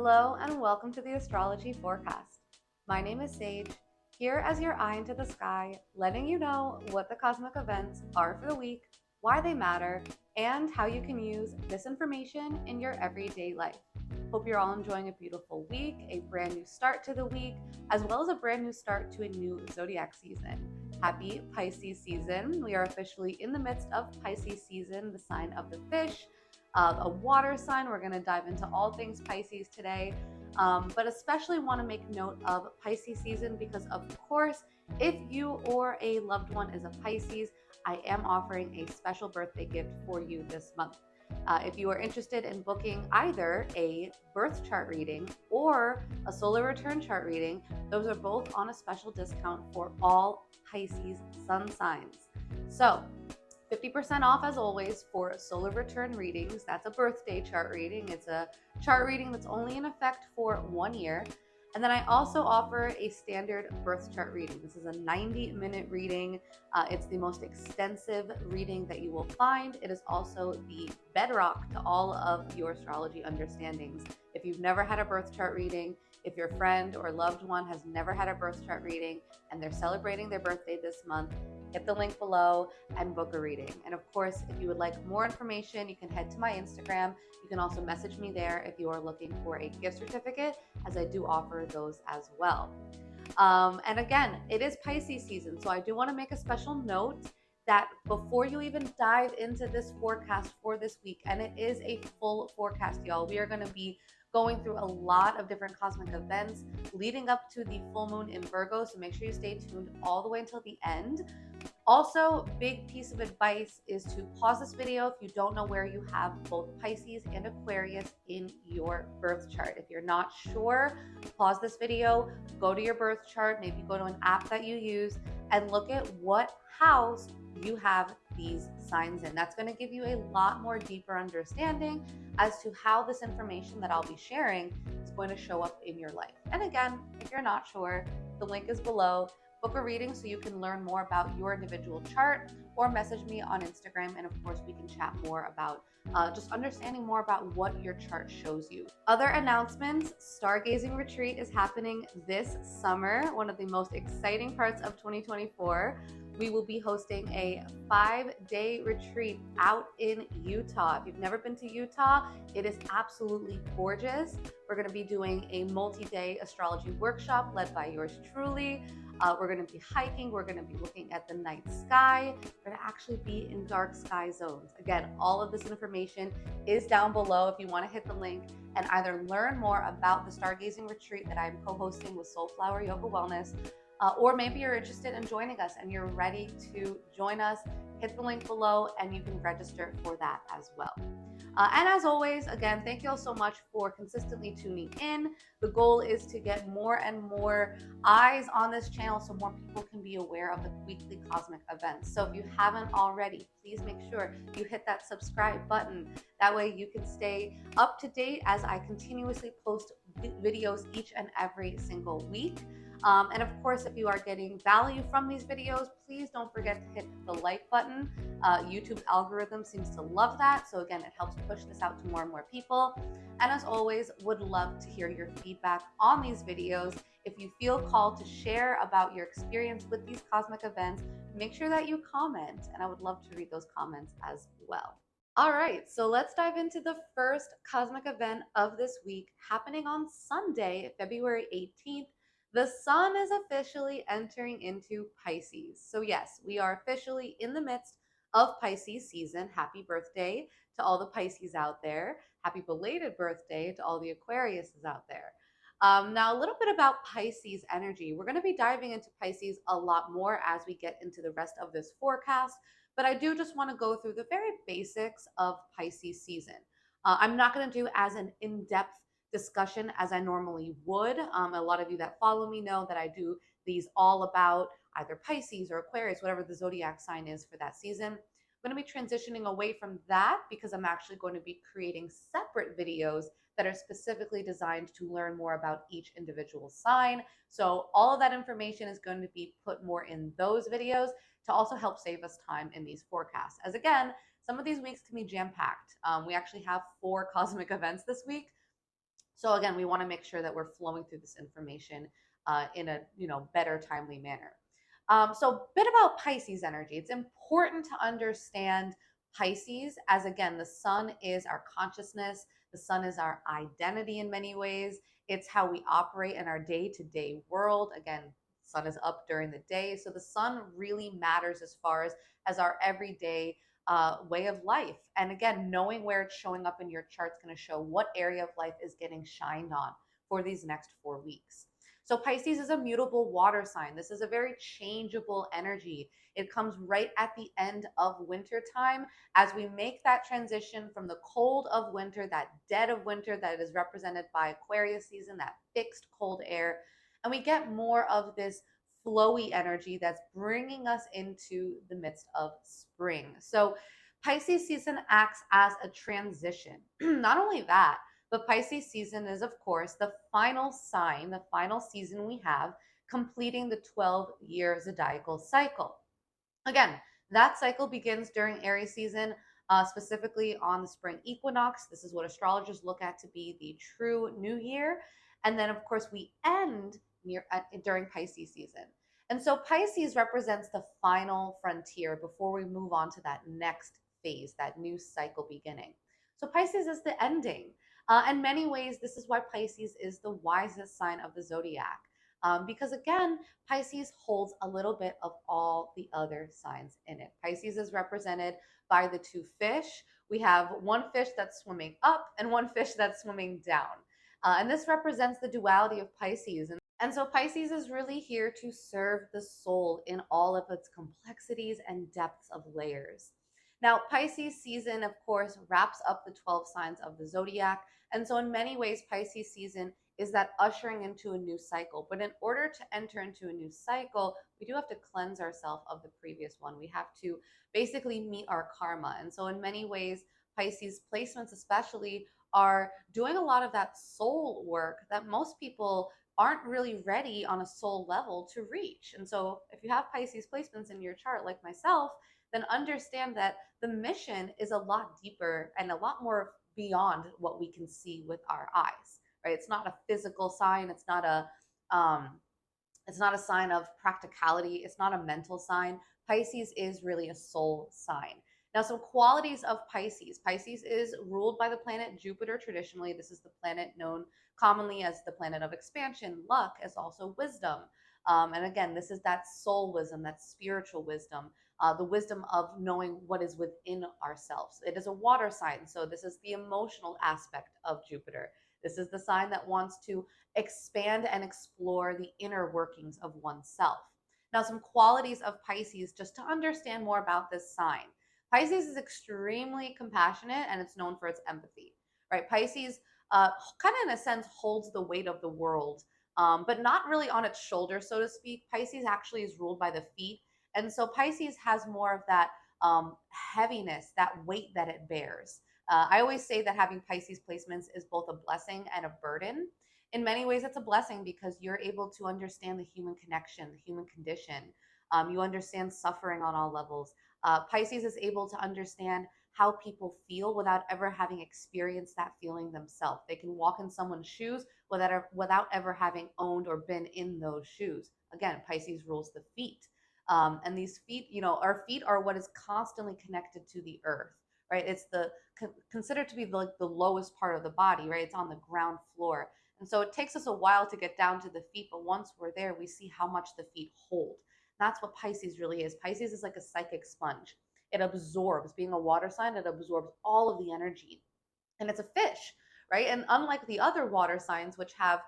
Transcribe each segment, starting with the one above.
Hello and welcome to the Astrology Forecast. My name is Sage, here as your eye into the sky, letting you know what the cosmic events are for the week, why they matter, and how you can use this information in your everyday life. Hope you're all enjoying a beautiful week, a brand new start to the week, as well as a brand new start to a new zodiac season. Happy Pisces season. We are officially in the midst of Pisces season, the sign of the fish, a water sign. We're going to dive into all things Pisces today, but especially want to make note of Pisces season because, of course, if you or a loved one is a Pisces, I am offering a special birthday gift for you this month. If you are interested in booking either a birth chart reading or a solar return chart reading, those are both on a special discount for all Pisces sun signs. So 50% off as always for solar return readings. That's a birthday chart reading. It's a chart reading that's only in effect for 1 year. And then I also offer a standard birth chart reading. This is a 90-minute reading. It's the most extensive reading that you will find. It is also the bedrock to all of your astrology understandings. If you've never had a birth chart reading, if your friend or loved one has never had a birth chart reading and they're celebrating their birthday this month, hit the link below and book a reading. And of course, if you would like more information, you can head to my Instagram. You can also message me there if you are looking for a gift certificate, as I do offer those as well. And again, it is Pisces season, so I do want to make a special note that before you even dive into this forecast for this week, and it is a full forecast, y'all, we are going to be going through a lot of different cosmic events leading up to the full moon in Virgo, so make sure you stay tuned all the way until the end. Also, big piece of advice is to pause this video if you don't know where you have both Pisces and Aquarius in your birth chart. If you're not sure, pause this video, go to your birth chart, maybe go to an app that you use and look at what house you have these signs in. That's going to give you a lot more deeper understanding as to how this information that I'll be sharing is going to show up in your life. And again, if you're not sure, the link is below. Book a reading so you can learn more about your individual chart, or message me on Instagram, and of course we can chat more about just understanding more about what your chart shows you. Other announcements: Stargazing Retreat is happening this summer, one of the most exciting parts of 2024. We will be hosting a 5-day retreat out in Utah. If you've never been to Utah, it is absolutely gorgeous. We're going to be doing a multi-day astrology workshop led by yours truly. We're going to be hiking. We're going to be looking at the night sky. We're going to actually be in dark sky zones. Again, all of this information is down below if you want to hit the link and either learn more about the Stargazing Retreat that I'm co-hosting with Soulflower Yoga Wellness, or maybe you're interested in joining us and you're ready to join us. Hit the link below and you can register for that as well. And as always, again, thank you all so much for consistently tuning in. The goal is to get more and more eyes on this channel so more people can be aware of the weekly cosmic events. So if you haven't already, please make sure you hit that subscribe button. That way you can stay up to date as I continuously post videos each and every single week. And of course, if you are getting value from these videos, please don't forget to hit the like button. YouTube's algorithm seems to love that. So again, it helps push this out to more and more people. And as always, would love to hear your feedback on these videos. If you feel called to share about your experience with these cosmic events, make sure that you comment, and I would love to read those comments as well. All right, so let's dive into the first cosmic event of this week, happening on Sunday, February 18th. The sun is officially entering into Pisces. So yes, we are officially in the midst of Pisces season. Happy birthday to all the Pisces out there. Happy belated birthday to all the Aquariuses out there. Now, a little bit about Pisces energy. We're going to be diving into Pisces a lot more as we get into the rest of this forecast, but I do just want to go through the very basics of Pisces season. I'm not going to do as an in-depth discussion as I normally would. A lot of you that follow me know that I do these all about either Pisces or Aquarius, whatever the zodiac sign is for that season. I'm going to be transitioning away from that because I'm actually going to be creating separate videos that are specifically designed to learn more about each individual sign. So all of that information is going to be put more in those videos to also help save us time in these forecasts. As again, some of these weeks can be jam-packed. We actually have 4 cosmic events this week. So again, we want to make sure that we're flowing through this information in a better, timely manner. So, a bit about Pisces energy. It's important to understand Pisces as, again, the sun is our consciousness, the sun is our identity in many ways. It's how we operate in our day to day world. Again, sun is up during the day. So, the sun really matters as far as our everyday way of life. And again, knowing where it's showing up in your chart is going to show what area of life is getting shined on for these next 4 weeks. So Pisces is a mutable water sign. This is a very changeable energy. It comes right at the end of winter time as we make that transition from the cold of winter, that dead of winter that is represented by Aquarius season, that fixed cold air, and we get more of this flowy energy that's bringing us into the midst of spring. So Pisces season acts as a transition. Not only that, but Pisces season is, of course, the final sign, the final season we have, completing the 12-year zodiacal cycle. Again, that cycle begins during Aries season, specifically on the spring equinox. This is what astrologers look at to be the true new year. And then, of course, we end during Pisces season. And so Pisces represents the final frontier before we move on to that next phase, that new cycle beginning. So Pisces is the ending. In many ways, this is why Pisces is the wisest sign of the zodiac. Because again, Pisces holds a little bit of all the other signs in it. Pisces is represented by the two fish. We have one fish that's swimming up and one fish that's swimming down. And this represents the duality of Pisces. And so Pisces is really here to serve the soul in all of its complexities and depths of layers. Now, Pisces season, of course, wraps up the 12 signs of the zodiac. And so, in many ways, Pisces season is that ushering into a new cycle. But in order to enter into a new cycle, we do have to cleanse ourselves of the previous one. We have to basically meet our karma. And so, in many ways, Pisces placements, especially, are doing a lot of that soul work that most people aren't really ready on a soul level to reach. And so, if you have Pisces placements in your chart, like myself, then understand that the mission is a lot deeper and a lot more beyond what we can see with our eyes, right? It's not a physical sign. It's not a sign of practicality. It's not a mental sign. Pisces is really a soul sign. Now, some qualities of Pisces. Pisces is ruled by the planet Jupiter traditionally. This is the planet known commonly as the planet of expansion, luck, as also wisdom. And again, this is that soul wisdom, that spiritual wisdom, the wisdom of knowing what is within ourselves. It is a water sign, so this is the emotional aspect of Jupiter. This is the sign that wants to expand and explore the inner workings of oneself. Now, some qualities of Pisces, just to understand more about this sign. Pisces is extremely compassionate and it's known for its empathy, right? Pisces kind of in a sense holds the weight of the world, but not really on its shoulders, so to speak. Pisces actually is ruled by the feet. And so Pisces has more of that heaviness, that weight that it bears. I always say that having Pisces placements is both a blessing and a burden. In many ways, it's a blessing because you're able to understand the human connection, the human condition. You understand suffering on all levels. Pisces is able to understand how people feel without ever having experienced that feeling themselves. They can walk in someone's shoes without ever having owned or been in those shoes. Again, Pisces rules the feet. And these feet, our feet are what is constantly connected to the earth, right? It's considered to be the lowest part of the body, right? It's on the ground floor. And so it takes us a while to get down to the feet, but once we're there, we see how much the feet hold. That's what Pisces really is. Pisces is like a psychic sponge. It absorbs, being a water sign, it absorbs all of the energy. And it's a fish, right? And unlike the other water signs, which have,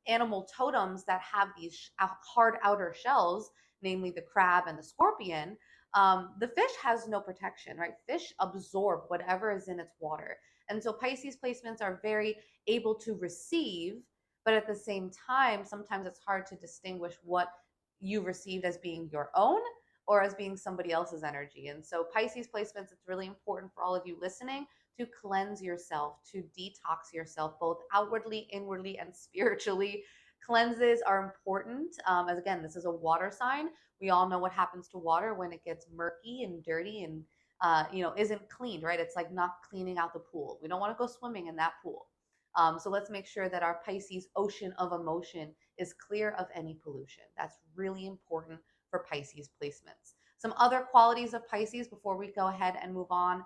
animal totems that have these hard outer shells, namely the crab and the scorpion, the fish has no protection, right? Fish absorb whatever is in its water. And so Pisces placements are very able to receive, but at the same time, sometimes it's hard to distinguish what you received as being your own or as being somebody else's energy. And so Pisces placements, it's really important for all of you listening to cleanse yourself, to detox yourself, both outwardly, inwardly, and spiritually. Cleanses are important. As again, this is a water sign. We all know what happens to water when it gets murky and dirty and isn't cleaned, right? It's like not cleaning out the pool. We don't want to go swimming in that pool. So let's make sure that our Pisces ocean of emotion is clear of any pollution. That's really important for Pisces placements. Some other qualities of Pisces before we go ahead and move on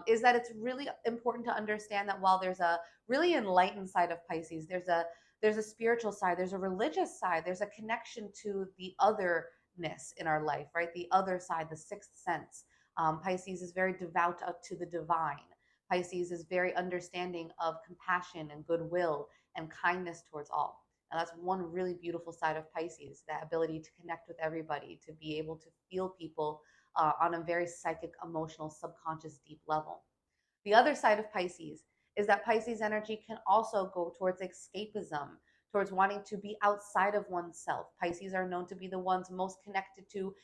is that it's really important to understand that while there's a really enlightened side of Pisces, there's a spiritual side, there's a religious side, there's a connection to the otherness in our life, right? The other side, the sixth sense. Pisces is very devout to the divine. Pisces is very understanding of compassion and goodwill and kindness towards all. And that's one really beautiful side of Pisces, that ability to connect with everybody, to be able to feel people on a very psychic, emotional, subconscious, deep level. The other side of Pisces is that Pisces energy can also go towards escapism, towards wanting to be outside of oneself. Pisces are known to be the ones most connected to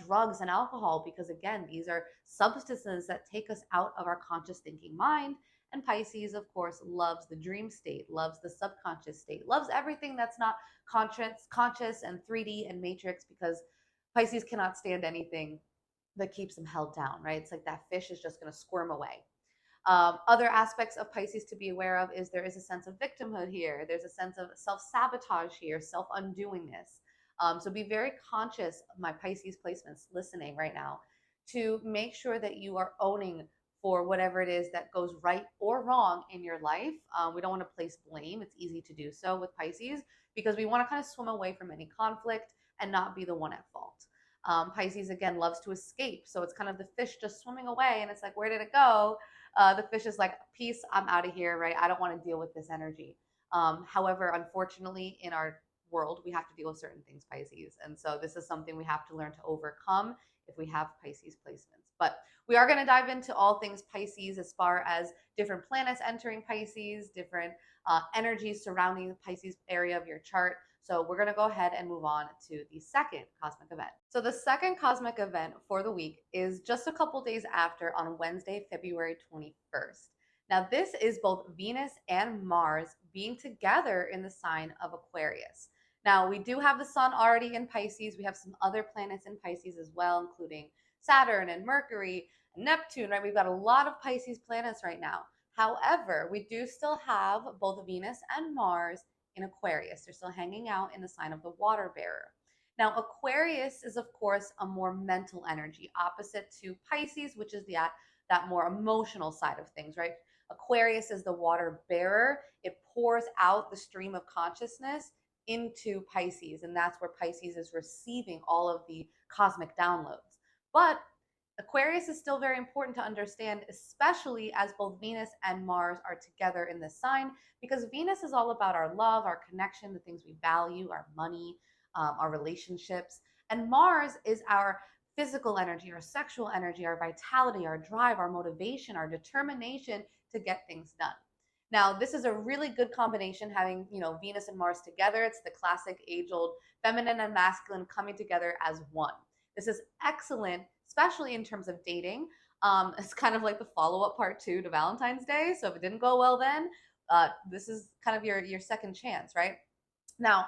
drugs and alcohol because, again, these are substances that take us out of our conscious thinking mind. And Pisces, of course, loves the dream state, loves the subconscious state, loves everything that's not conscious and 3D and matrix, because Pisces cannot stand anything that keeps them held down, right? It's like that fish is just going to squirm away. Other aspects of Pisces to be aware of is there is a sense of victimhood here. There's a sense of self-sabotage here, self-undoingness. So be very conscious of my Pisces placements listening right now to make sure that you are owning for whatever it is that goes right or wrong in your life. We don't want to place blame. It's easy to do so with Pisces because we want to kind of swim away from any conflict and not be the one at fault. Pisces, again, loves to escape. So it's kind of the fish just swimming away and it's like, where did it go? The fish is like, peace, I'm out of here, right? I don't want to deal with this energy. However, unfortunately, in our world, we have to deal with certain things, Pisces. And so this is something we have to learn to overcome if we have Pisces placements. But we are going to dive into all things Pisces as far as different planets entering Pisces, different energies surrounding the Pisces area of your chart. So we're going to go ahead and move on to the second cosmic event. So the second cosmic event for the week is just a couple days after, on Wednesday, February 21st. Now this is both Venus and Mars being together in the sign of Aquarius. Now we do have the sun already in Pisces. We have some other planets in Pisces as well, including Saturn and Mercury and Neptune, right? We've got a lot of Pisces planets right now. However, we do still have both Venus and Mars in Aquarius. They're still hanging out in the sign of the water bearer. Now, Aquarius is, of course, a more mental energy, opposite to Pisces, which is that more emotional side of things, right? Aquarius is the water bearer. It pours out the stream of consciousness into Pisces, and that's where Pisces is receiving all of the cosmic downloads. But Aquarius is still very important to understand, especially as both Venus and Mars are together in this sign, because Venus is all about our love, our connection, the things we value, our money, our relationships. And Mars is our physical energy, our sexual energy, our vitality, our drive, our motivation, our determination to get things done. Now, this is a really good combination, having, Venus and Mars together. It's the classic age-old feminine and masculine coming together as one. This is excellent, especially in terms of dating. It's kind of like the follow-up part 2 to Valentine's Day. So if it didn't go well then, this is kind of your second chance, right? Now,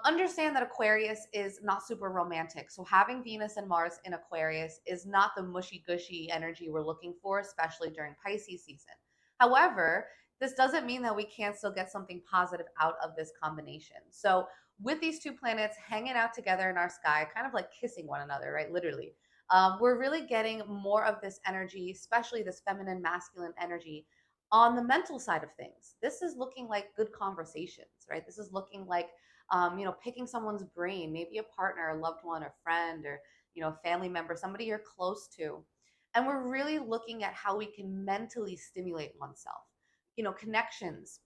understand that Aquarius is not super romantic. So having Venus and Mars in Aquarius is not the mushy-gushy energy we're looking for, especially during Pisces season. However, this doesn't mean that we can't still get something positive out of this combination. So with these two planets hanging out together in our sky, kind of like kissing one another, right? Literally. We're really getting more of this energy, especially this feminine, masculine energy on the mental side of things. This is looking like good conversations, right? This is looking like, picking someone's brain, maybe a partner, a loved one, a friend, or, a family member, somebody you're close to. And we're really looking at how we can mentally stimulate oneself. Connections,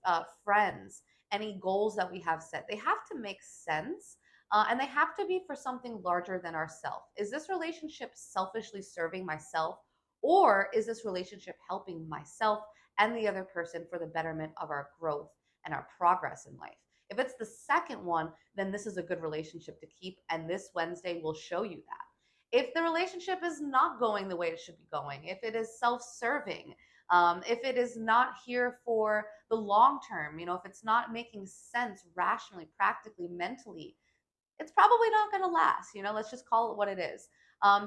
friends, any goals that we have set, they have to make sense. And they have to be for something larger than ourselves. Is this relationship selfishly serving myself, or is this relationship helping myself and the other person for the betterment of our growth and our progress in life? If it's the second one, then this is a good relationship to keep, and this Wednesday will show you that. If the relationship is not going the way it should be going, if it is self-serving, if it is not here for the long term, if it's not making sense rationally, practically, mentally, it's probably not going to last. Let's just call it what it is.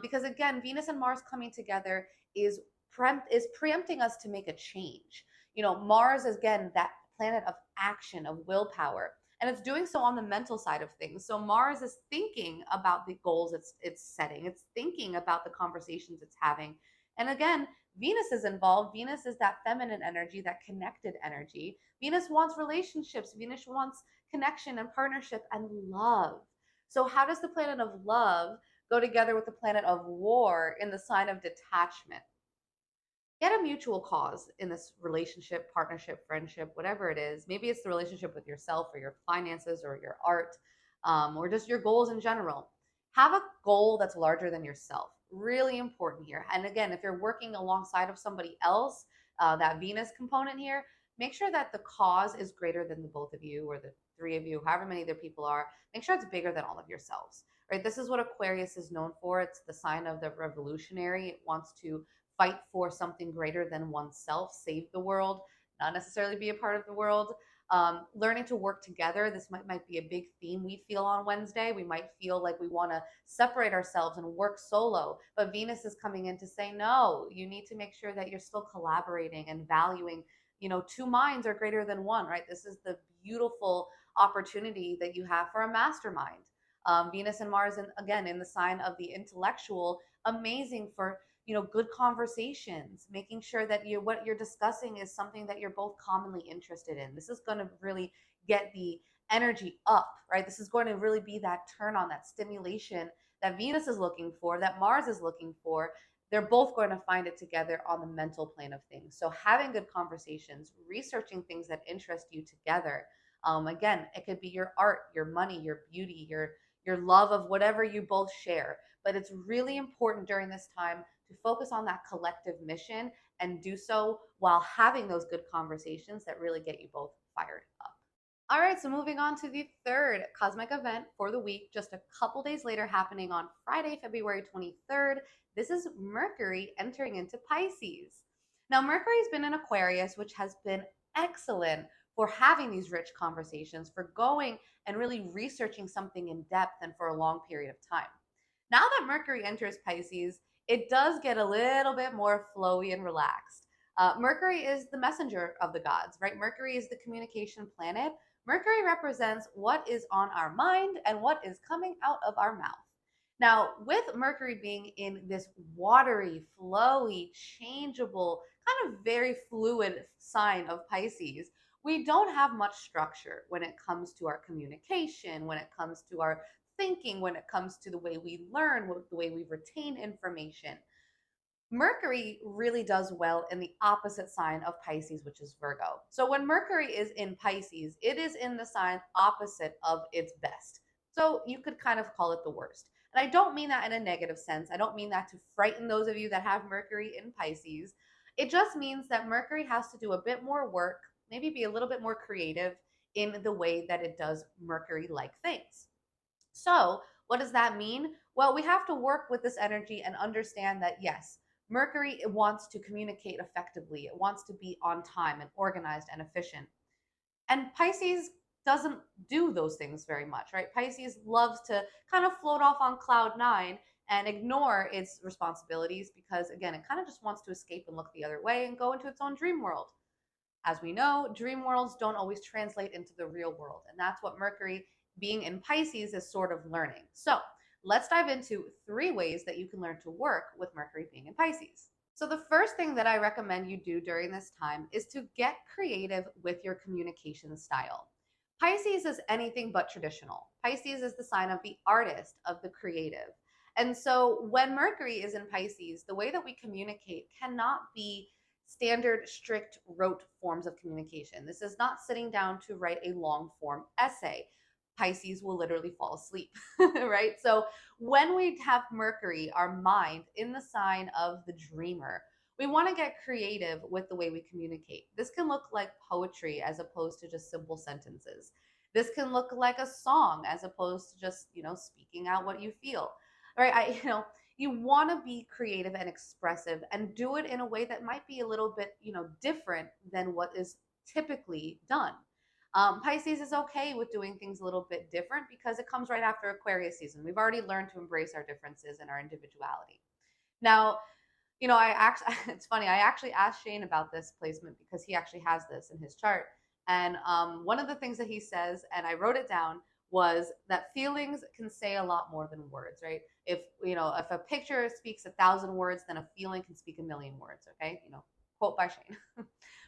Because again, Venus and Mars coming together is preempting us to make a change. Mars is, again, that planet of action, of willpower, and it's doing so on the mental side of things. So Mars is thinking about the goals it's setting. It's thinking about the conversations it's having. And again, Venus is involved. Venus is that feminine energy, that connected energy. Venus wants relationships. Venus wants connection and partnership and love. So how does the planet of love go together with the planet of war in the sign of detachment? Get a mutual cause in this relationship, partnership, friendship, whatever it is. Maybe it's the relationship with yourself or your finances or your art, or just your goals in general. Have a goal that's larger than yourself. Really important here. And again, if you're working alongside of somebody else, that Venus component here, make sure that the cause is greater than the both of you or the three of you, however many other people are. Make sure it's bigger than all of yourselves, right? This is what Aquarius is known for. It's the sign of the revolutionary. It wants to fight for something greater than oneself, save the world, not necessarily be a part of the world. Learning to work together. This might be a big theme we feel on Wednesday. We might feel like we want to separate ourselves and work solo, but Venus is coming in to say, no, you need to make sure that you're still collaborating and valuing, two minds are greater than one, right? This is the beautiful opportunity that you have for a mastermind. Venus and Mars, and again, in the sign of the intellectual, amazing for good conversations, making sure that what you're discussing is something that you're both commonly interested in. This is going to really get the energy up, right? This is going to really be that turn on, that stimulation that Venus is looking for, that Mars is looking for. They're both going to find it together on the mental plane of things. So having good conversations, researching things that interest you together. Again, it could be your art, your money, your beauty, your love of whatever you both share. But it's really important during this time to focus on that collective mission and do so while having those good conversations that really get you both fired up. All right, so moving on to the third cosmic event for the week, just a couple days later, happening on Friday, February 23rd. This is Mercury entering into Pisces. Now, Mercury's been in Aquarius, which has been excellent for having these rich conversations, for going and really researching something in depth and for a long period of time. Now that Mercury enters Pisces, it does get a little bit more flowy and relaxed. Mercury is the messenger of the gods, right? Mercury is the communication planet. Mercury represents what is on our mind and what is coming out of our mouth. Now, with Mercury being in this watery, flowy, changeable, kind of very fluid sign of Pisces, we don't have much structure when it comes to our communication, when it comes to our thinking, when it comes to the way we learn, the way we retain information. Mercury really does well in the opposite sign of Pisces, which is Virgo. So when Mercury is in Pisces, it is in the sign opposite of its best. So you could kind of call it the worst. And I don't mean that in a negative sense. I don't mean that to frighten those of you that have Mercury in Pisces. It just means that Mercury has to do a bit more work, maybe be a little bit more creative in the way that it does Mercury-like things. So, what does that mean? Well, we have to work with this energy and understand that, yes, Mercury wants to communicate effectively. It wants to be on time and organized and efficient. And Pisces doesn't do those things very much, right? Pisces loves to kind of float off on cloud nine and ignore its responsibilities because, again, it kind of just wants to escape and look the other way and go into its own dream world. As we know, dream worlds don't always translate into the real world. And that's what Mercury being in Pisces is sort of learning. So let's dive into 3 ways that you can learn to work with Mercury being in Pisces. So the first thing that I recommend you do during this time is to get creative with your communication style. Pisces is anything but traditional. Pisces is the sign of the artist, of the creative. And so when Mercury is in Pisces, the way that we communicate cannot be standard, strict, rote forms of communication. This is not sitting down to write a long form essay. Pisces will literally fall asleep, right? So when we have Mercury, our mind, in the sign of the dreamer, we want to get creative with the way we communicate. This can look like poetry as opposed to just simple sentences. This can look like a song as opposed to just, speaking out what you feel. Right? You want to be creative and expressive and do it in a way that might be a little bit, different than what is typically done. Pisces is okay with doing things a little bit different because it comes right after Aquarius season. We've already learned to embrace our differences and our individuality. Now, it's funny. I actually asked Shane about this placement because he actually has this in his chart. And one of the things that he says, and I wrote it down, was that feelings can say a lot more than words, right? If a picture speaks 1,000 words, then a feeling can speak 1,000,000 words, okay? Quote by Shane.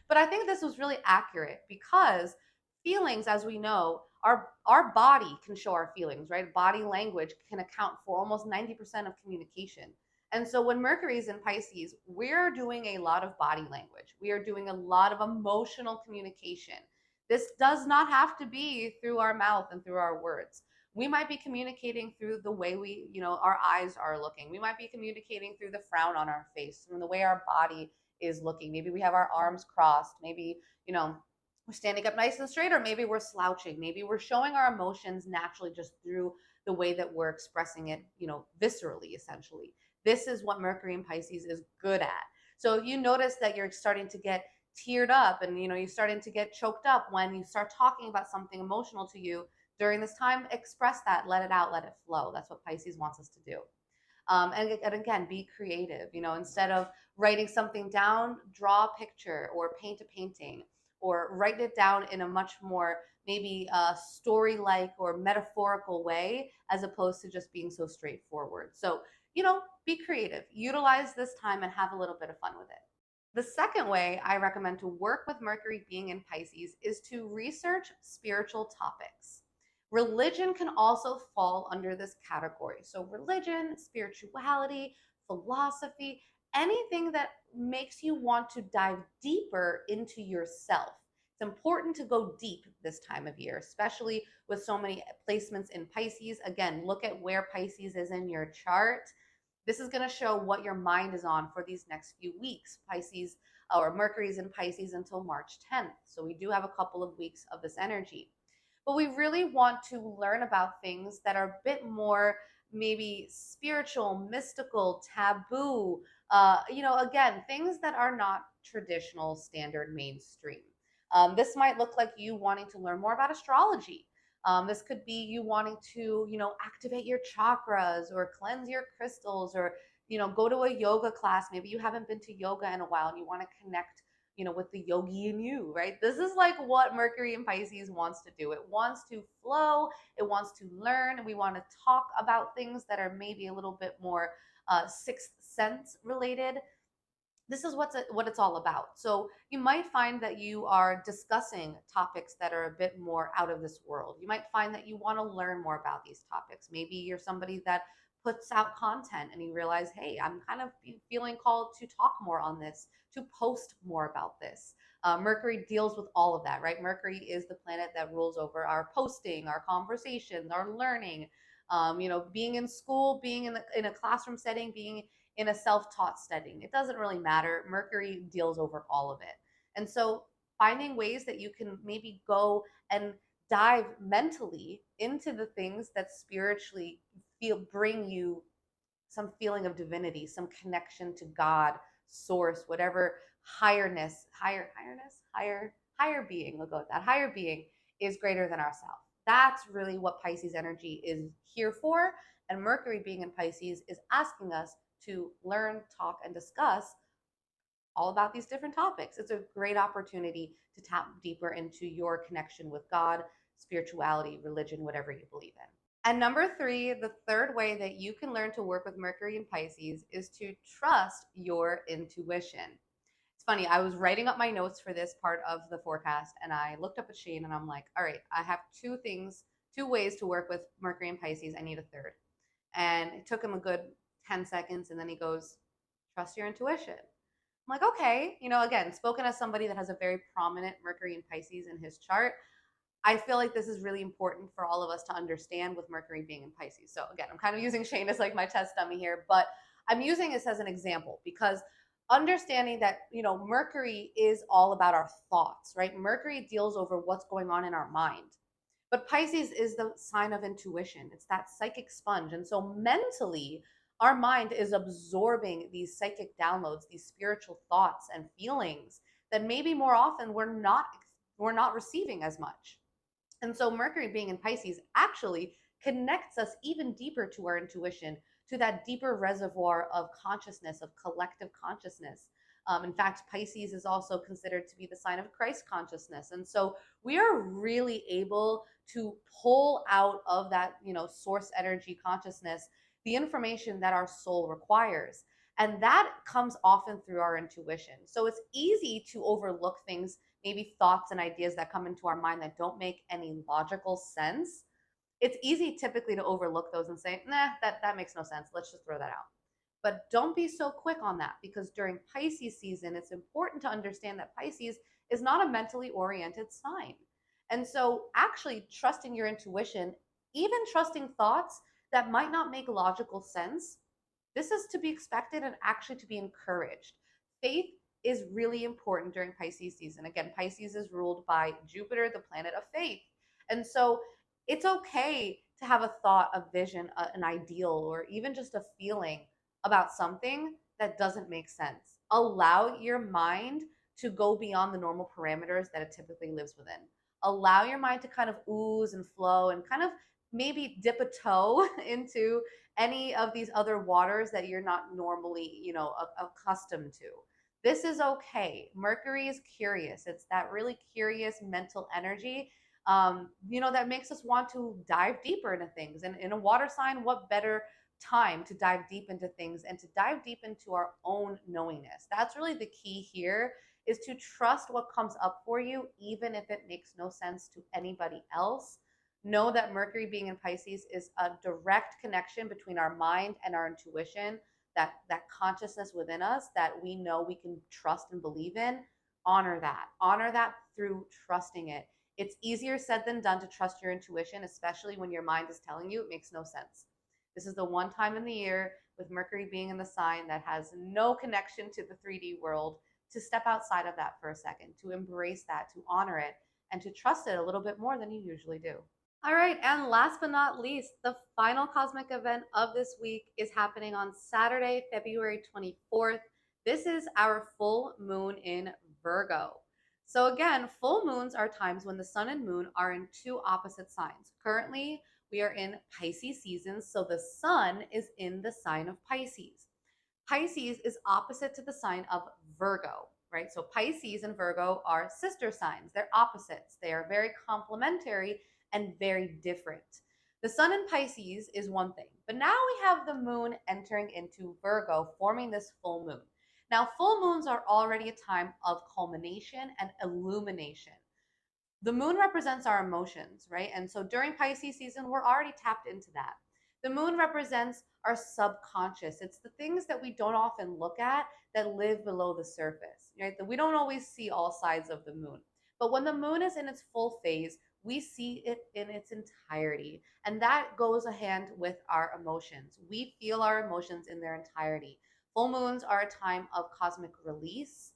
But I think this was really accurate because feelings, as we know, our body can show our feelings, right? Body language can account for almost 90% of communication. And so when Mercury is in Pisces, we're doing a lot of body language. We are doing a lot of emotional communication. This does not have to be through our mouth and through our words. We might be communicating through the way our eyes are looking. We might be communicating through the frown on our face, from the way our body is looking. Maybe we have our arms crossed. Maybe, we're standing up nice and straight, or maybe we're slouching. Maybe we're showing our emotions naturally just through the way that we're expressing it, viscerally, essentially. This is what Mercury in Pisces is good at. So if you notice that you're starting to get teared up and you're starting to get choked up when you start talking about something emotional to you during this time, express that, let it out, let it flow. That's what Pisces wants us to do. And again, be creative. Instead of writing something down, draw a picture or paint a painting, or write it down in a much more maybe story-like or metaphorical way, as opposed to just being so straightforward. So, be creative, utilize this time and have a little bit of fun with it. The second way I recommend to work with Mercury being in Pisces is to research spiritual topics. Religion can also fall under this category. So religion, spirituality, philosophy, anything that makes you want to dive deeper into yourself. It's important to go deep this time of year, especially with so many placements in Pisces. Again, look at where Pisces is in your chart. This is going to show what your mind is on for these next few weeks. Pisces or Mercury is in Pisces until March 10th. So we do have a couple of weeks of this energy. But we really want to learn about things that are a bit more maybe spiritual, mystical, taboo, again, things that are not traditional, standard, mainstream. This might look like you wanting to learn more about astrology. This could be you wanting to, activate your chakras or cleanse your crystals, or, go to a yoga class. Maybe you haven't been to yoga in a while and you want to connect, with the yogi in you, right? This is like what Mercury in Pisces wants to do. It wants to flow. It wants to learn. We want to talk about things that are maybe a little bit more sixth sense related. This is what it's all about. So you might find that you are discussing topics that are a bit more out of this world. You might find that you want to learn more about these topics. Maybe you're somebody that puts out content and you realize, hey, I'm kind of feeling called to talk more on this, to post more about this. Mercury deals with all of that, right? Mercury is the planet that rules over our posting, our conversations, our learning, being in school, being in a classroom setting, being in a self-taught setting. It doesn't really matter. Mercury deals over all of it. And so finding ways that you can maybe go and dive mentally into the things that spiritually bring you some feeling of divinity, some connection to God, source, whatever higher being, we'll go with that. Higher being is greater than ourselves. That's really what Pisces energy is here for. And Mercury being in Pisces is asking us to learn, talk, and discuss all about these different topics. It's a great opportunity to tap deeper into your connection with God, spirituality, religion, whatever you believe in. And number three, the third way that you can learn to work with Mercury in Pisces is to trust your intuition. It's funny, I was writing up my notes for this part of the forecast and I looked up at Shane and I'm like, all right, I have two ways to work with Mercury in Pisces. I need a third. And it took him a good 10 seconds and then he goes, trust your intuition. I'm like, okay, again, spoken as somebody that has a very prominent Mercury in Pisces in his chart, I feel like this is really important for all of us to understand with Mercury being in Pisces. So again, I'm kind of using Shane as like my test dummy here, but I'm using this as an example because understanding that, Mercury is all about our thoughts, right? Mercury deals over what's going on in our mind. But Pisces is the sign of intuition. It's that psychic sponge. And so mentally, our mind is absorbing these psychic downloads, these spiritual thoughts and feelings that maybe more often we're not receiving as much. And so Mercury being in Pisces actually connects us even deeper to our intuition, to that deeper reservoir of consciousness, of collective consciousness. In fact, Pisces is also considered to be the sign of Christ consciousness. And so we are really able to pull out of that, source energy consciousness, the information that our soul requires. And that comes often through our intuition. So it's easy to overlook things, maybe thoughts and ideas that come into our mind that don't make any logical sense. It's easy typically to overlook those and say, nah, that makes no sense. Let's just throw that out. But don't be so quick on that, because during Pisces season, it's important to understand that Pisces is not a mentally oriented sign. And so actually trusting your intuition, even trusting thoughts that might not make logical sense, this is to be expected and actually to be encouraged. Faith is really important during Pisces season. Again, Pisces is ruled by Jupiter, the planet of faith. And so it's okay to have a thought, a vision, an ideal, or even just a feeling about something that doesn't make sense. Allow your mind to go beyond the normal parameters that it typically lives within. Allow your mind to kind of ooze and flow and kind of maybe dip a toe into any of these other waters that you're not normally, accustomed to. This is okay. Mercury is curious. It's that really curious mental energy, that makes us want to dive deeper into things. And in a water sign, what better time to dive deep into things and to dive deep into our own knowingness? That's really the key here, is to trust what comes up for you, even if it makes no sense to anybody else. Know that Mercury being in Pisces is a direct connection between our mind and our intuition, that consciousness within us that we know we can trust and believe in. Honor that through trusting it. It's easier said than done to trust your intuition, especially when your mind is telling you it makes no sense. This is the one time in the year, with Mercury being in the sign that has no connection to the 3D world, to step outside of that for a second, to embrace that, to honor it, and to trust it a little bit more than you usually do. All right, and last but not least, the final cosmic event of this week is happening on Saturday, February 24th. This is our full moon in Virgo. So again, full moons are times when the sun and moon are in two opposite signs. Currently, we are in Pisces season, so the sun is in the sign of Pisces. Pisces is opposite to the sign of Virgo, right? So Pisces and Virgo are sister signs. They're opposites. They are very complementary and very different. The sun in Pisces is one thing, but now we have the moon entering into Virgo, forming this full moon. Now, full moons are already a time of culmination and illumination. The moon represents our emotions, right? And so during Pisces season, we're already tapped into that. The moon represents our subconscious. It's the things that we don't often look at that live below the surface, right? That we don't always see all sides of the moon. But when the moon is in its full phase, we see it in its entirety. And that goes a hand with our emotions. We feel our emotions in their entirety. Full moons are a time of cosmic release,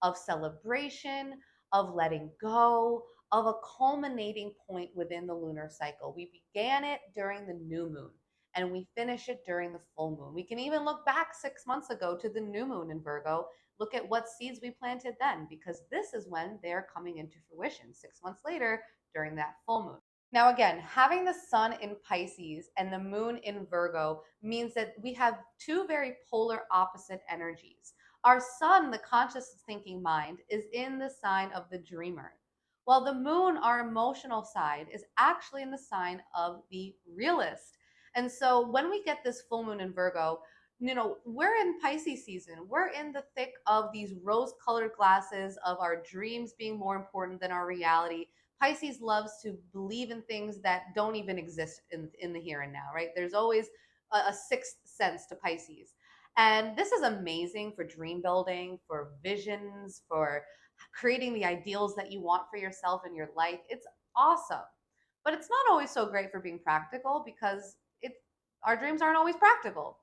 of celebration, of letting go, of a culminating point within the lunar cycle. We began it during the new moon and we finish it during the full moon. We can even look back 6 months ago to the new moon in Virgo, look at what seeds we planted then, because this is when they're coming into fruition 6 months later during that full moon. Now, again, having the sun in Pisces and the moon in Virgo means that we have two very polar opposite energies. Our sun, the conscious thinking mind, is in the sign of the dreamer, while the moon, our emotional side, is actually in the sign of the realist. And so when we get this full moon in Virgo, we're in Pisces season. We're in the thick of these rose-colored glasses of our dreams being more important than our reality. Pisces loves to believe in things that don't even exist in the here and now, right? There's always a sixth sense to Pisces. And this is amazing for dream building, for visions, for creating the ideals that you want for yourself in your life. It's awesome. But it's not always so great for being practical, because our dreams aren't always practical.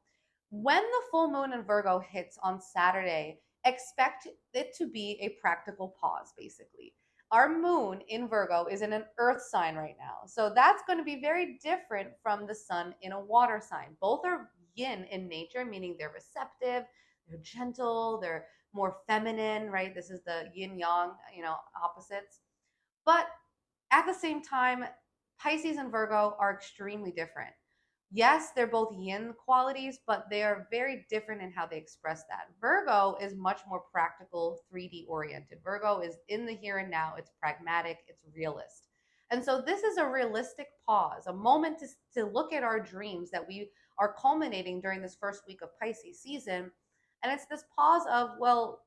When the full moon in Virgo hits on Saturday, expect it to be a practical pause, basically. Our moon in Virgo is in an earth sign right now. So that's going to be very different from the sun in a water sign. Both are yin in nature, meaning they're receptive, they're gentle, they're more feminine, right? This is the yin yang, opposites. But at the same time, Pisces and Virgo are extremely different. Yes, they're both yin qualities, but they are very different in how they express that. Virgo is much more practical, 3D oriented. Virgo is in the here and now, it's pragmatic, it's realist. And so this is a realistic pause, a moment to look at our dreams that we are culminating during this first week of Pisces season. And it's this pause of, well,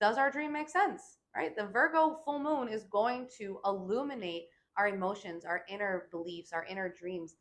does our dream make sense? Right? The Virgo full moon is going to illuminate our emotions, our inner beliefs, our inner dreams,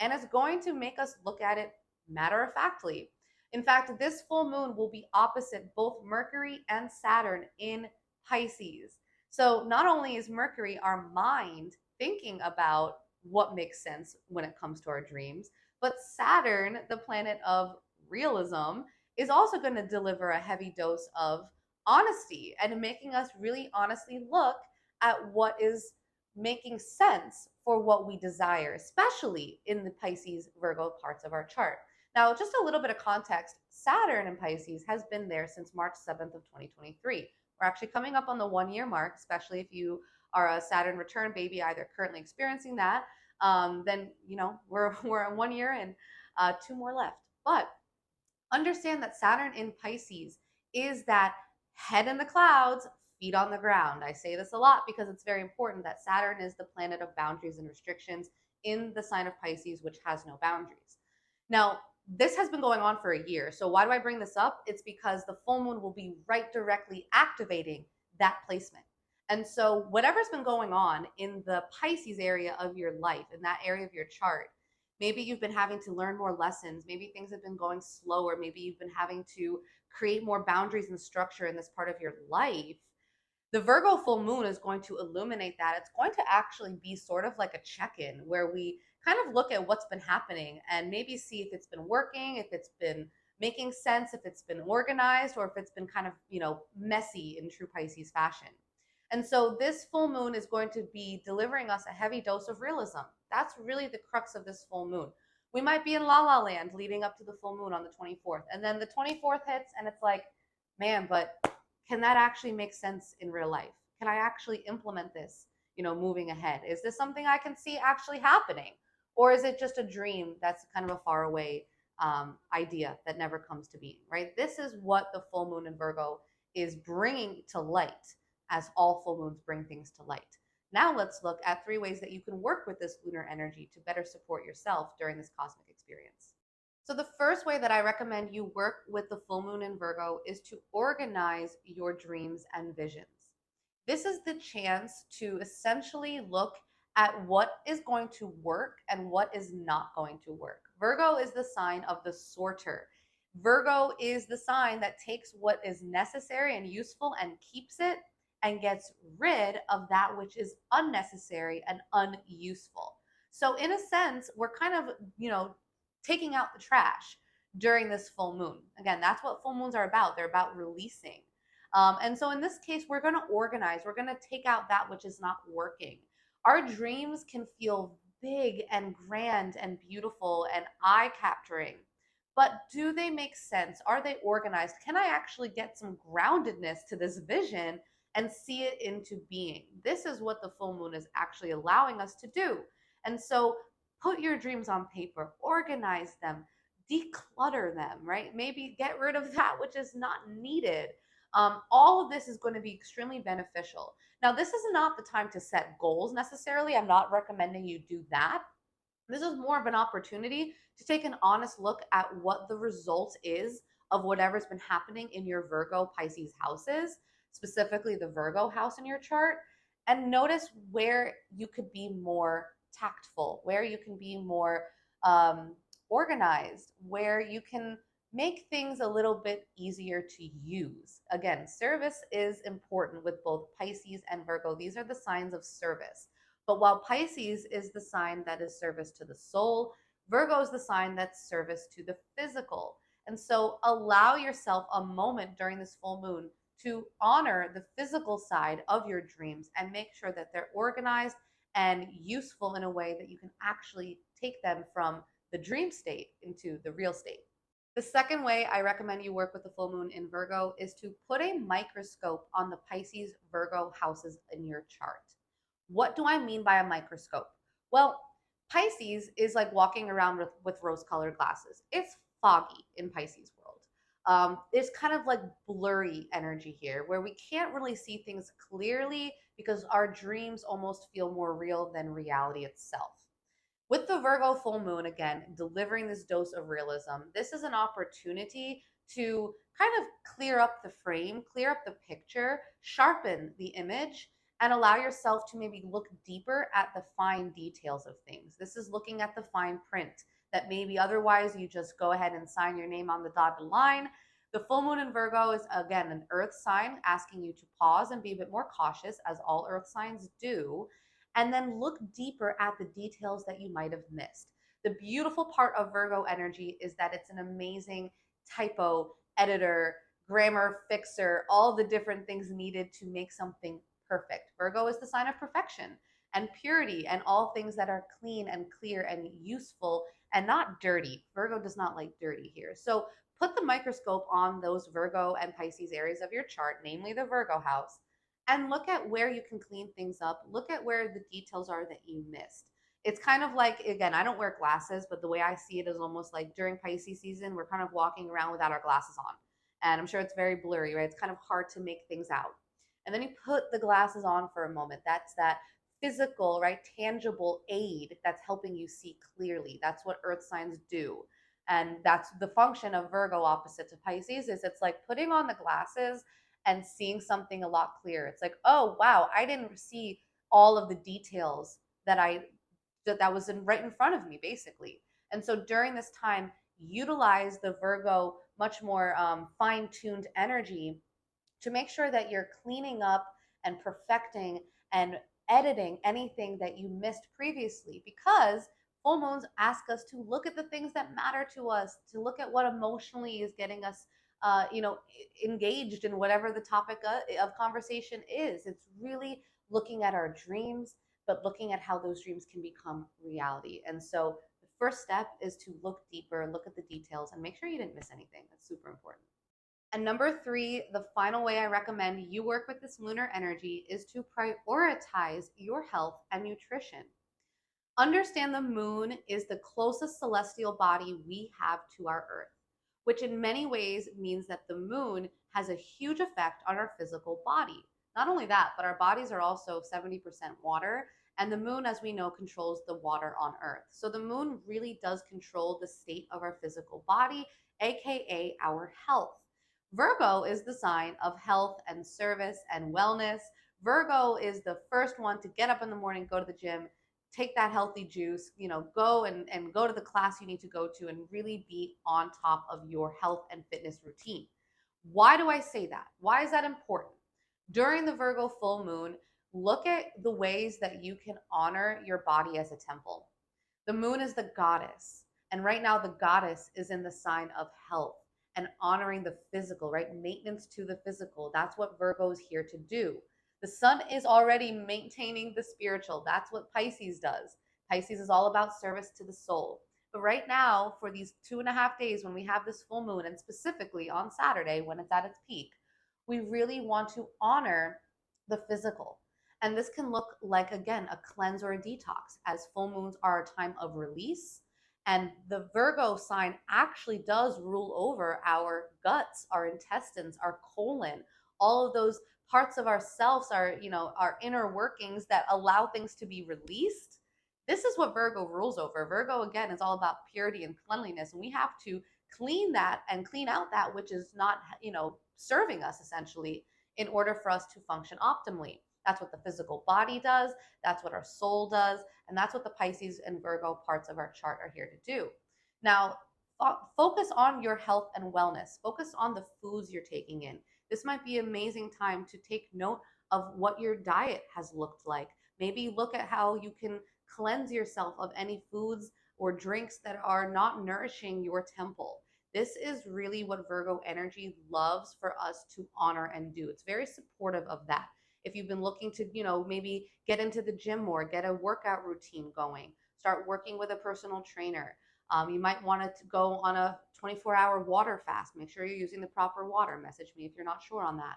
and it's going to make us look at it matter of factly. In fact, this full moon will be opposite both Mercury and Saturn in Pisces. So not only is Mercury our mind thinking about what makes sense when it comes to our dreams, but Saturn, the planet of realism, is also going to deliver a heavy dose of honesty and making us really honestly look at what is making sense for what we desire, especially in the Pisces Virgo parts of our chart. Now, just a little bit of context, Saturn in Pisces has been there since March 7th of 2023. We're actually coming up on the 1 year mark, especially if you are a Saturn return baby, either currently experiencing that, then, we're in 1 year and 2 more left. But understand that Saturn in Pisces is that head in the clouds, feet on the ground. I say this a lot because it's very important that Saturn is the planet of boundaries and restrictions in the sign of Pisces, which has no boundaries. Now, this has been going on for a year. So why do I bring this up? It's because the full moon will be right directly activating that placement. And so whatever's been going on in the Pisces area of your life, in that area of your chart, maybe you've been having to learn more lessons. Maybe things have been going slower. Maybe you've been having to create more boundaries and structure in this part of your life. The Virgo full moon is going to illuminate that. It's going to actually be sort of like a check-in where we kind of look at what's been happening and maybe see if it's been working, if it's been making sense, if it's been organized, or if it's been kind of, messy in true Pisces fashion. And so this full moon is going to be delivering us a heavy dose of realism. That's really the crux of this full moon. We might be in la la land leading up to the full moon on the 24th. And then the 24th hits and it's like, man, but can that actually make sense in real life? Can I actually implement this, moving ahead? Is this something I can see actually happening? Or is it just a dream that's kind of a faraway idea that never comes to being, right? This is what the full moon in Virgo is bringing to light, as all full moons bring things to light. Now let's look at 3 ways that you can work with this lunar energy to better support yourself during this cosmic experience. So the first way that I recommend you work with the full moon in Virgo is to organize your dreams and visions. This is the chance to essentially look at what is going to work and what is not going to work. Virgo is the sign of the sorter. Virgo is the sign that takes what is necessary and useful and keeps it and gets rid of that which is unnecessary and unuseful. So in a sense, we're kind of, taking out the trash during this full moon. Again, that's what full moons are about. They're about releasing. And so in this case, we're going to organize. We're going to take out that which is not working. Our dreams can feel big and grand and beautiful and eye-capturing, but do they make sense? Are they organized? Can I actually get some groundedness to this vision and see it into being? This is what the full moon is actually allowing us to do. And so put your dreams on paper, organize them, declutter them, right? Maybe get rid of that which is not needed. All of this is going to be extremely beneficial. Now, this is not the time to set goals necessarily. I'm not recommending you do that. This is more of an opportunity to take an honest look at what the result is of whatever's been happening in your Virgo Pisces houses, specifically the Virgo house in your chart, and notice where you could be more tactful, where you can be more organized, where you can make things a little bit easier to use. Again, service is important with both Pisces and Virgo. These are the signs of service. But while Pisces is the sign that is service to the soul, Virgo is the sign that's service to the physical. And so allow yourself a moment during this full moon to honor the physical side of your dreams and make sure that they're organized and useful in a way that you can actually take them from the dream state into the real state. The second way I recommend you work with the full moon in Virgo is to put a microscope on the Pisces Virgo houses in your chart. What do I mean by a microscope? Well, Pisces is like walking around with rose colored glasses. It's foggy in Pisces world. There's kind of like blurry energy here where we can't really see things clearly because our dreams almost feel more real than reality itself. With the Virgo full moon, again, delivering this dose of realism, this is an opportunity to kind of clear up the frame, clear up the picture, sharpen the image, and allow yourself to maybe look deeper at the fine details of things. This is looking at the fine print that maybe otherwise you just go ahead and sign your name on the dotted line. The full moon in Virgo is, again, an earth sign asking you to pause and be a bit more cautious, as all earth signs do, and then look deeper at the details that you might have missed. The beautiful part of Virgo energy is that it's an amazing typo editor, grammar fixer, all the different things needed to make something perfect. Virgo is the sign of perfection and purity and all things that are clean and clear and useful and not dirty. Virgo does not like dirty here. So put the microscope on those Virgo and Pisces areas of your chart, namely the Virgo house, and look at where you can clean things up. Look at where the details are that you missed. It's kind of like, again, I don't wear glasses, but the way I see it is almost like during Pisces season, we're kind of walking around without our glasses on. And I'm sure it's very blurry, right? It's kind of hard to make things out. And then you put the glasses on for a moment. That's that physical, right? Tangible aid that's helping you see clearly. That's what earth signs do. And that's the function of Virgo opposite to Pisces is it's like putting on the glasses and seeing something a lot clearer. It's like, oh wow, I didn't see all of the details that was right in front of me, basically. And so during this time, utilize the Virgo much more fine-tuned energy to make sure that you're cleaning up and perfecting and editing anything that you missed previously, because full moons ask us to look at the things that matter to us, to look at what emotionally is getting us engaged in whatever the topic of conversation is. It's really looking at our dreams, but looking at how those dreams can become reality. And so the first step is to look deeper, look at the details, and make sure you didn't miss anything. That's super important. And number three, the final way I recommend you work with this lunar energy is to prioritize your health and nutrition. Understand the moon is the closest celestial body we have to our Earth, which in many ways means that the moon has a huge effect on our physical body. Not only that, but our bodies are also 70% water, and the moon, as we know, controls the water on Earth. So the moon really does control the state of our physical body, aka our health. Virgo is the sign of health and service and wellness. Virgo is the first one to get up in the morning, go to the gym, take that healthy juice, go and go to the class you need to go to and really be on top of your health and fitness routine. Why do I say that? Why is that important? During the Virgo full moon, look at the ways that you can honor your body as a temple. The moon is the goddess. And right now, the goddess is in the sign of health and honoring the physical, right? Maintenance to the physical. That's what Virgo is here to do. The sun is already maintaining the spiritual. That's what Pisces does. Pisces is all about service to the soul. But right now, for these 2.5 days when we have this full moon, and specifically on Saturday when it's at its peak, we really want to honor the physical. And this can look like, again, a cleanse or a detox, as full moons are a time of release. And the Virgo sign actually does rule over our guts, our intestines, our colon, all of those parts of ourselves, our inner workings that allow things to be released. This is what Virgo rules over. Virgo, again, is all about purity and cleanliness. And we have to clean that and clean out that which is not, serving us essentially in order for us to function optimally. That's what the physical body does. That's what our soul does. And that's what the Pisces and Virgo parts of our chart are here to do. Now, focus on your health and wellness. Focus on the foods you're taking in. This might be an amazing time to take note of what your diet has looked like. Maybe look at how you can cleanse yourself of any foods or drinks that are not nourishing your temple. This is really what Virgo energy loves for us to honor and do. It's very supportive of that. If you've been looking to, maybe get into the gym more, get a workout routine going, start working with a personal trainer. You might want to go on a 24-hour water fast. Make sure you're using the proper water. Message me if you're not sure on that.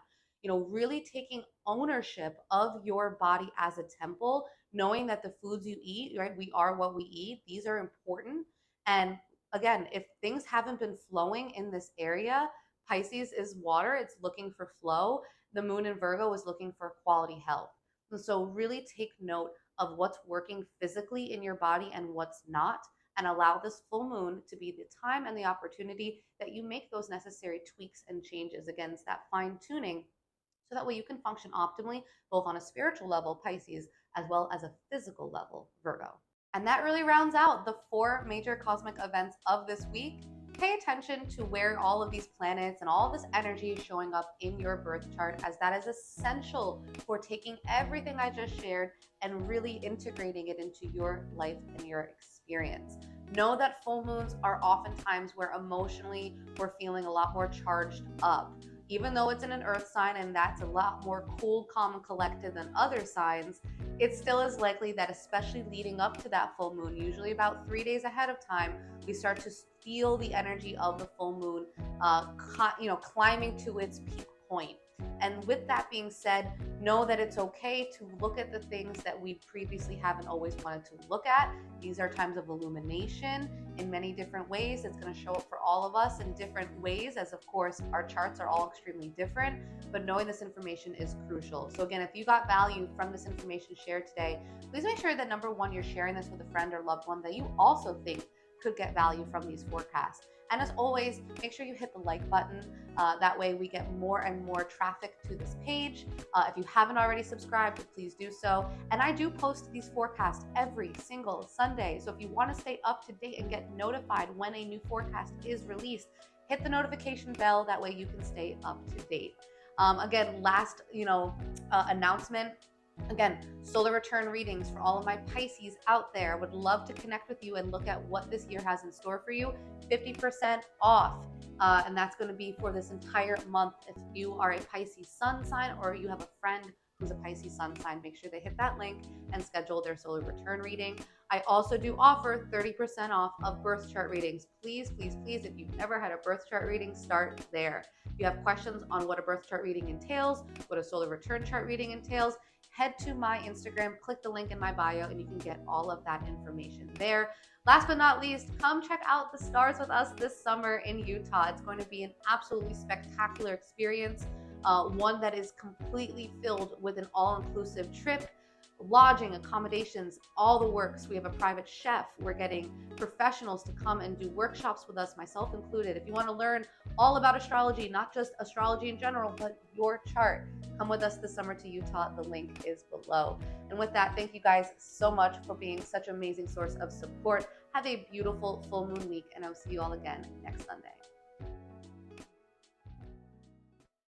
Really taking ownership of your body as a temple knowing that the foods you eat, right, we are what we eat, these are important. And again, if things haven't been flowing in this area, Pisces is water, it's looking for flow. The moon in Virgo is looking for quality health. And so really take note of what's working physically in your body and what's not, and allow this full moon to be the time and the opportunity that you make those necessary tweaks and changes. Again, it's that fine tuning, so that way you can function optimally, both on a spiritual level, Pisces, as well as a physical level, Virgo. And that really rounds out the 4 major cosmic events of this week. Pay attention to where all of these planets and all this energy is showing up in your birth chart, as that is essential for taking everything I just shared and really integrating it into your life and your experience. Know that full moons are oftentimes where emotionally we're feeling a lot more charged up. Even though it's in an earth sign and that's a lot more cool, calm, and collected than other signs, it still is likely that, especially leading up to that full moon, usually about 3 days ahead of time, we start to feel the energy of the full moon, climbing to its peak point. And with that being said, know that it's okay to look at the things that we previously haven't always wanted to look at. These are times of illumination in many different ways. It's going to show up for all of us in different ways, as of course our charts are all extremely different, but knowing this information is crucial. So again, if you got value from this information shared today, please make sure that, number one, you're sharing this with a friend or loved one that you also think could get value from these forecasts. And as always, make sure you hit the like button. That way we get more and more traffic to this page. If you haven't already subscribed, please do so. And I do post these forecasts every single Sunday. So if you want to stay up to date and get notified when a new forecast is released, hit the notification bell. That way you can stay up to date. Again, last announcement. Again, solar return readings for all of my Pisces out there. Would love to connect with you and look at what this year has in store for you. 50% off. And that's going to be for this entire month. If you are a Pisces sun sign or you have a friend who's a Pisces sun sign, make sure they hit that link and schedule their solar return reading. I also do offer 30% off of birth chart readings. Please, please, please, if you've never had a birth chart reading, start there. If you have questions on what a birth chart reading entails, what a solar return chart reading entails, head to my Instagram, click the link in my bio, and you can get all of that information there. Last but not least, come check out the stars with us this summer in Utah. It's going to be an absolutely spectacular experience, one that is completely filled with an all-inclusive trip, lodging, accommodations, all the works. We have a private chef. We're getting professionals to come and do workshops with us, myself included. If you want to learn all about astrology, not just astrology in general, but your chart, come with us this summer to Utah. The link is below. And with that, thank you guys so much for being such an amazing source of support. Have a beautiful full moon week, and I'll see you all again next Sunday.